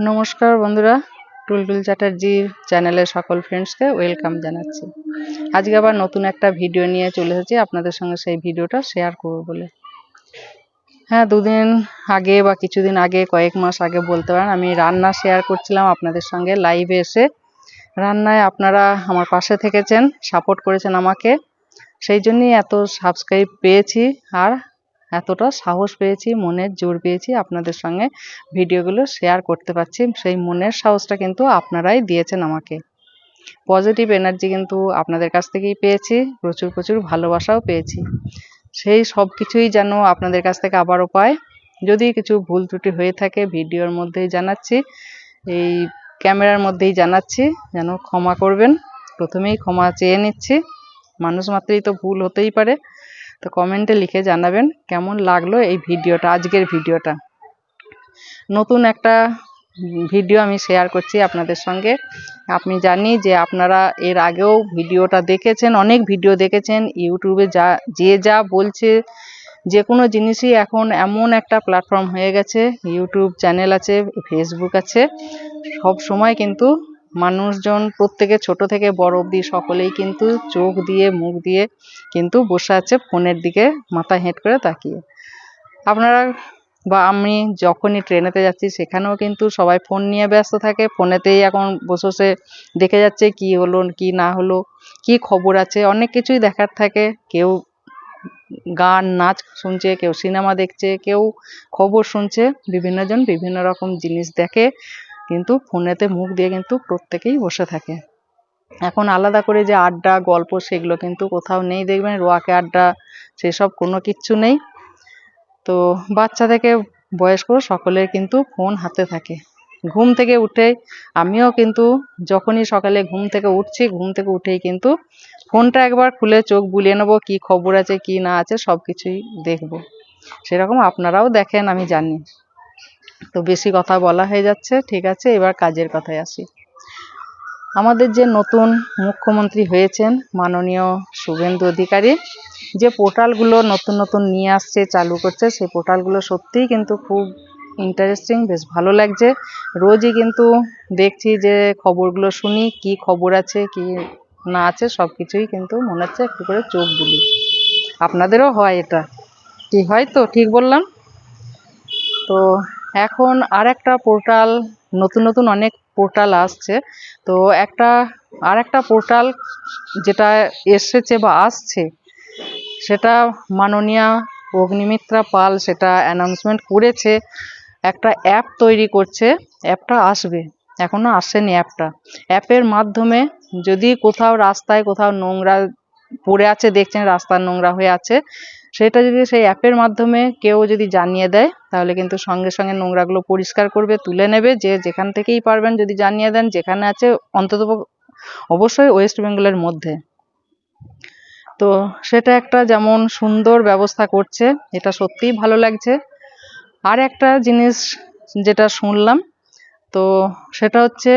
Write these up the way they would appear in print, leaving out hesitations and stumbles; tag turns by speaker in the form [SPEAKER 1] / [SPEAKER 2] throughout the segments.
[SPEAKER 1] নমস্কার বন্ধুরা, টুলটুল চ্যাটার্জির চ্যানেলের সকল ফ্রেন্ডসকে ওয়েলকাম জানাচ্ছি। আজকে আবার নতুন একটা ভিডিও নিয়ে চলে এসেছি আপনাদের সঙ্গে সেই ভিডিওটা শেয়ার করব বলে। হ্যাঁ, দুদিন আগে বা কিছুদিন আগে, কয়েক মাস আগে বলতে পারেন, আমি রান্না শেয়ার করছিলাম আপনাদের সঙ্গে লাইভে এসে। রান্নায় আপনারা আমার পাশে থেকেছেন, সাপোর্ট করেছেন আমাকে, সেই জন্যই এত সাবস্ক্রাইব পেয়েছি আর এতটা সাহস পেয়েছি, মনের জোর পেয়েছি, আপনাদের সঙ্গে ভিডিওগুলো শেয়ার করতে পারছি। সেই মনের সাহসটা কিন্তু আপনারাই দিয়েছেন আমাকে। পজিটিভ এনার্জি কিন্তু আপনাদের কাছ থেকেই পেয়েছি, প্রচুর প্রচুর ভালোবাসাও পেয়েছি। সেই সব কিছুই যেন আপনাদের কাছ থেকে আবারও পাই। যদি কিছু ভুল ত্রুটি হয়ে থাকে ভিডিওর মধ্যেই জানাচ্ছি, এই ক্যামেরার মধ্যেই জানাচ্ছি, যেন ক্ষমা করবেন। প্রথমেই ক্ষমা চেয়ে নিচ্ছি, মানুষ মাত্রই তো ভুল হতেই পারে। তো কমেন্টে লিখে জানাবেন কেমন লাগলো এই ভিডিওটা, আজকের ভিডিওটা। নতুন একটা ভিডিও আমি শেয়ার করছি আপনাদের সঙ্গে। আমি জানি যে আপনারা এর আগেও ভিডিওটা দেখেছেন, অনেক ভিডিও দেখেছেন। ইউটিউবে যা বলছে, যে কোনো জিনিসই এখন এমন একটা প্ল্যাটফর্ম হয়ে গেছে, ইউটিউব চ্যানেল আছে, ফেসবুক আছে, সব সময় কিন্তু মানুষজন, প্রত্যেকে ছোট থেকে বড় অবধি সকলেই কিন্তু চোখ দিয়ে মুখ দিয়ে কিন্তু বসে আছে ফোনের দিকে মাথা হেঁট করে তাকিয়ে। আপনারা বা আমি যখনই ট্রেনেতে যাচ্ছি সেখানেও কিন্তু সবাই ফোন নিয়ে ব্যস্ত থাকে, ফোনেতেই এখন বসে বসে দেখে যাচ্ছে কি হলো কি না হলো, কি খবর আছে, অনেক কিছুই দেখার থাকে। কেউ গান নাচ শুনছে, কেউ সিনেমা দেখছে, কেউ খবর শুনছে, বিভিন্ন জন বিভিন্ন রকম জিনিস দেখে, কিন্তু ফোনেতে মুখ দিয়ে কিন্তু প্রত্যেকেই বসে থাকে। এখন আলাদা করে যে আড্ডা গল্প সেগুলো কিন্তু কোথাও নেই, দেখবেন রোয়াকে আড্ডা সেসব কোনো কিচ্ছু নেই। তো বাচ্চা থেকে বয়স্ক সকলের কিন্তু ফোন হাতে থাকে। ঘুম থেকে উঠে আমিও কিন্তু যখনই সকালে ঘুম থেকে উঠছি, ঘুম থেকে উঠেই কিন্তু ফোনটা একবার খুলে চোখ বুলিয়ে নেবো, কি খবর আছে কি না আছে সব কিছুই দেখবো। সেরকম আপনারাও দেখেন আমি জানি। তো বেশি কথা বলা হয়ে যাচ্ছে, ঠিক আছে, এবার কাজের কথায় আসি। আমাদের যে নতুন মুখ্যমন্ত্রী হয়েছেন মাননীয় শুভেন্দু অধিকারী, যে পোর্টালগুলো নতুন নতুন নিয়ে আসছে, চালু করছে, সেই পোর্টালগুলো সত্যিই কিন্তু খুব ইন্টারেস্টিং, বেশ ভালো লাগছে। রোজই কিন্তু দেখছি যে খবরগুলো শুনি, কি খবর আছে কি না আছে সব কিছুই কিন্তু মনে হচ্ছে একটু করে চোখ বুলি। আপনাদেরও হয় এটা? কি হয় তো, ঠিক বললাম তো? এখন আর একটা পোর্টাল, নতুন নতুন অনেক পোর্টাল আসছে। তো আর একটা পোর্টাল যেটা এসেছে বা আসছে, সেটা মাননীয়া অগ্নিমিত্রা পাল সেটা অ্যানাউন্সমেন্ট করেছে, একটা অ্যাপ তৈরি করছে। অ্যাপটা আসবে, এখনো আসেনি অ্যাপটা। অ্যাপের মাধ্যমে যদি কোথাও রাস্তায় কোথাও নোংরা পড়ে আছে, দেখছেন রাস্তা নোংরা হয়ে আছে, সেটা যদি সেই অ্যাপের মাধ্যমে কেউ যদি জানিয়ে দেয়, তাহলে কিন্তু সঙ্গে সঙ্গে নোংরাগুলো পরিষ্কার করবে, তুলে নেবে। যে যেখান থেকেই পারবেন যদি জানিয়ে দেন, যেখানে আছে, অন্তত অবশ্যই ওয়েস্ট বেঙ্গলের মধ্যে। তো সেটা একটা যেমন সুন্দর ব্যবস্থা করছে, এটা সত্যিই ভালো লাগছে। আর একটা জিনিস যেটা শুনলাম, তো সেটা হচ্ছে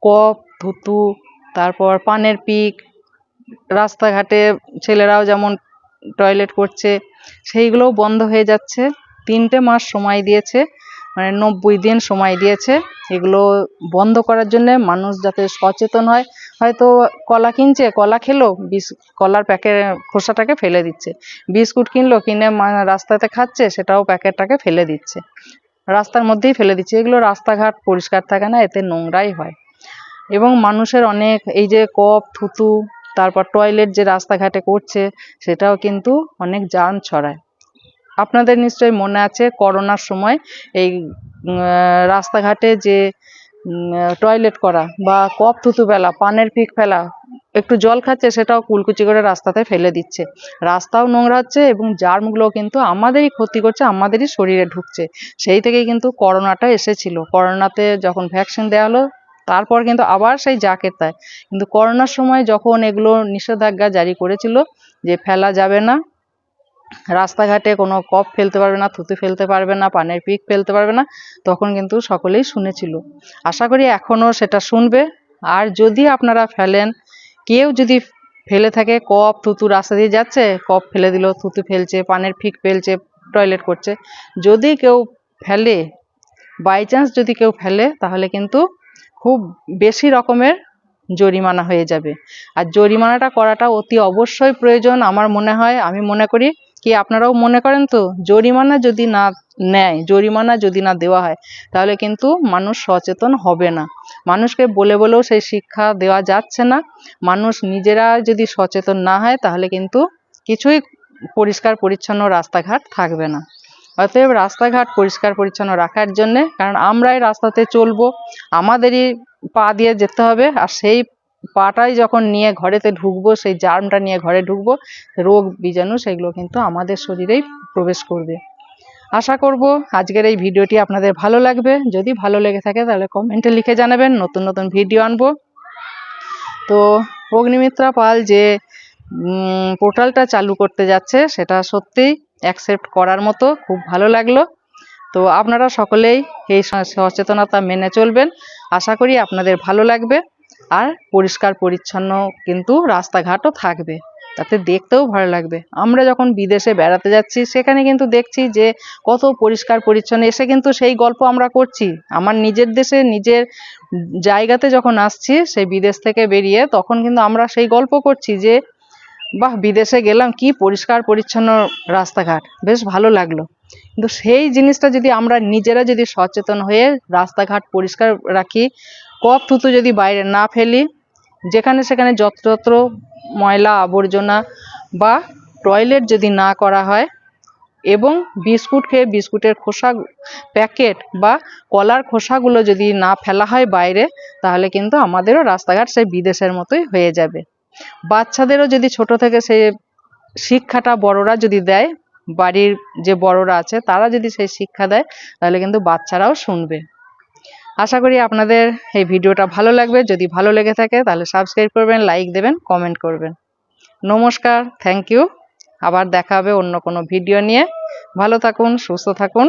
[SPEAKER 1] কফ, থুতু, তারপর পানের পিক, রাস্তাঘাটে ছেলেরাও যেমন টয়লেট করছে, সেইগুলোও বন্ধ হয়ে যাচ্ছে। 3টে মাস সময় দিয়েছে, মানে 90 দিন সময় দিয়েছে এগুলো বন্ধ করার জন্য। মানুষ যাতে সচেতন হয়, হয়তো কলা কিনছে, কলা খেলো, কলার প্যাকেট খোসাটাকে ফেলে দিচ্ছে। বিস্কুট কিনলো, কিনে রাস্তাতে খাচ্ছে, সেটাও প্যাকেটটাকে ফেলে দিচ্ছে, রাস্তার মধ্যেই ফেলে দিচ্ছে। এগুলো রাস্তাঘাট পরিষ্কার থাকে না, এতে নোংরাই হয়। এবং মানুষের অনেক এই যে কফ, থুতু, তারপর টয়লেট যে রাস্তাঘাটে করছে, সেটাও কিন্তু অনেক জার্ম ছড়ায়। আপনাদের নিশ্চয়ই মনে আছে করোনার সময় এই রাস্তাঘাটে যে টয়লেট করা বা কফ থুতু ফেলা, পানের পিক ফেলা, একটু জল খাচ্ছে সেটাও কুলকুচি করে রাস্তাতে ফেলে দিচ্ছে। রাস্তাও নোংরা হচ্ছে এবং জার্মগুলো কিন্তু আমাদেরই ক্ষতি করছে, আমাদেরই শরীরে ঢুকছে। সেই থেকেই কিন্তু করোনাটা এসেছিল। করোনাতে যখন ভ্যাকসিন দেওয়া হলো, তারপর কিন্তু আবার সেই যাকে তাই। কিন্তু করোনার সময় যখন এগুলো নিষেধাজ্ঞা জারি করেছিল যে ফেলা যাবে না, রাস্তাঘাটে কোনো কফ ফেলতে পারবে না, থুতু ফেলতে পারবে না, পানের পিক ফেলতে পারবে না, তখন কিন্তু সকলেই শুনেছিল। আশা করি এখনও সেটা শুনবে। আর যদি আপনারা ফেলেন, কেউ যদি ফেলে থাকে, কফ থুতু রাস্তা দিয়ে যাচ্ছে, কফ ফেলে দিল, থুতু ফেলছে, পানের পিক ফেলছে, টয়লেট করছে, যদি কেউ ফেলে বাই চান্স যদি কেউ ফেলে তাহলে কিন্তু খুব বেশি রকমের জরিমানা হয়ে যাবে। আর জরিমানাটা করাটা অতি অবশ্যই প্রয়োজন আমার মনে হয়। আমি মনে করি, কি আপনারাও মনে করেন তো? জরিমানা যদি না নেয়, জরিমানা যদি না দেওয়া হয়, তাহলে কিন্তু মানুষ সচেতন হবে না। মানুষকে বলে বলেও সেই শিক্ষা দেওয়া যাচ্ছে না। মানুষ নিজেরা যদি সচেতন না হয় তাহলে কিন্তু কিছুই পরিষ্কার পরিচ্ছন্ন রাস্তাঘাট থাকবে না। অতএব রাস্তাঘাট পরিষ্কার পরিচ্ছন্ন রাখার জন্যে, কারণ আমরাই রাস্তাতে চলবো, আমাদেরই পা দিয়ে যেতে হবে, আর সেই পাটাই যখন নিয়ে ঘরেতে ঢুকবো, সেই জার্মটা নিয়ে ঘরে ঢুকবো, রোগ বীজাণু সেগুলো কিন্তু আমাদের শরীরেই প্রবেশ করবে। আশা করব আজকের এই ভিডিওটি আপনাদের ভালো লাগবে। যদি ভালো লেগে থাকে তাহলে কমেন্টে লিখে জানাবেন, নতুন নতুন ভিডিও আনবো। তো অগ্নিমিত্রা পাল যে পোর্টালটা চালু করতে যাচ্ছে, সেটা সত্যিই অ্যাকসেপ্ট করার মতো, খুব ভালো লাগলো। তো আপনারা সকলেই এই সচেতনতা মেনে চলবেন, আশা করি আপনাদের ভালো লাগবে। আর পরিষ্কার পরিচ্ছন্ন কিন্তু রাস্তাঘাটও থাকবে, তাতে দেখতেও ভালো লাগবে। আমরা যখন বিদেশে বেড়াতে যাচ্ছি সেখানে কিন্তু দেখছি যে কত পরিষ্কার পরিচ্ছন্ন, এসে কিন্তু সেই গল্প আমরা করছি। আমার নিজের দেশে নিজের জায়গাতে যখন আসছি, সেই বিদেশ থেকে বেরিয়ে, তখন কিন্তু আমরা সেই গল্প করছি যে বাহ, বিদেশে গেলাম, কি পরিষ্কার পরিচ্ছন্ন রাস্তাঘাট, বেশ ভালো লাগলো। কিন্তু সেই জিনিসটা যদি আমরা নিজেরা যদি সচেতন হয়ে রাস্তাঘাট পরিষ্কার রাখি, কপ থুতু যদি বাইরে না ফেলি, যেখানে সেখানে যত্রতত্র ময়লা আবর্জনা বা টয়লেট যদি না করা হয়, এবং বিস্কুট খেয়ে বিস্কুটের খোসা, প্যাকেট বা কলার খোসাগুলো যদি না ফেলা হয় বাইরে, তাহলে কিন্তু আমাদেরও রাস্তাঘাট সেই বিদেশের মতোই হয়ে যাবে। বাচ্চাদেরও যদি ছোট থেকে সেই শিক্ষাটা বড়রা যদি দেয়, বাড়ির যে বড়রা আছে তারা যদি সেই শিক্ষা দেয়, তাহলে কিন্তু বাচ্চারাও শুনবে। আশা করি আপনাদের এই ভিডিওটা ভালো লাগবে। যদি ভালো লেগে থাকে তাহলে সাবস্ক্রাইব করবেন, লাইক দেবেন, কমেন্ট করবেন। নমস্কার, থ্যাংক ইউ। আবার দেখা হবে অন্য কোনো ভিডিও নিয়ে। ভালো থাকুন, সুস্থ থাকুন।